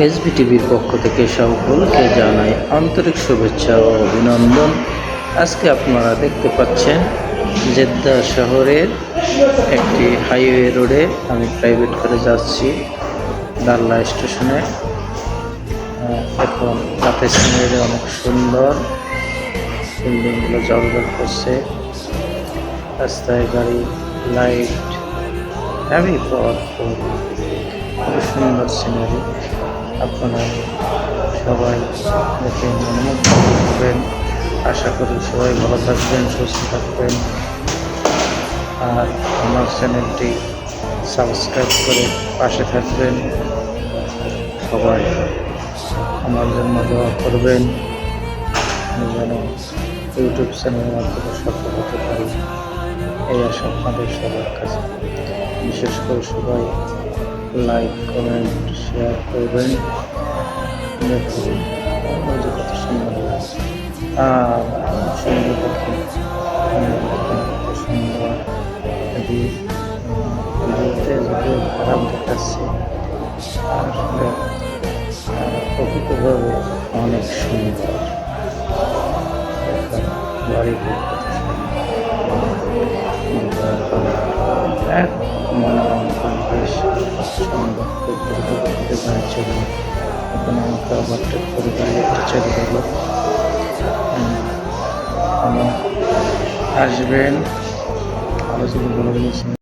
এসবিটিভির পক্ষ থেকে সকলকে জানাই আন্তরিক শুভেচ্ছা ও অভিনন্দন। আজকে আপনারা দেখতে পাচ্ছেন জেদ্দা শহরের একটি হাইওয়ে রোডে আমি প্রাইভেট করে যাচ্ছি দাল্লা স্টেশনে। এখন রাতের সিনারি অনেক সুন্দর, বিল্ডিংগুলো জলজল করছে, রাস্তায় গাড়ি লাইট হেভি পাওয়ারফুল, খুব সুন্দর সিনারি। আপনারা সবাই দেখে মনোমুগ্ধ থাকবেন। আশা করি সবাই ভালো থাকবেন, সুস্থ থাকবেন। আর আমার চ্যানেলটি সাবস্ক্রাইব করে পাশে থাকবেন। সবাই আমার জন্য দোয়া করবেন, আমি যেন ইউটিউব চ্যানেলের মাধ্যমে সফল হতে পারি, এই আশা আপনাদের সবার কাছে। বিশেষ করে সবাই লাইক কমেন্ট শেয়ার করবেন। দেখুন কত সুন্দর লাগছে, আর সুন্দর দেখুন কত সুন্দর। ভিডিওতে যদিও খারাপ দেখাচ্ছে, আসলে প্রকৃতভাবে অনেক সুন্দর। বাড়িঘর এক মনোরম পরিবেশ, সুন্দর করতে যাচ্ছিল। এখন আমাকে আবার পরিবার একটা চলে গেল। আসবেন, আরো যদি ভালো জিনিস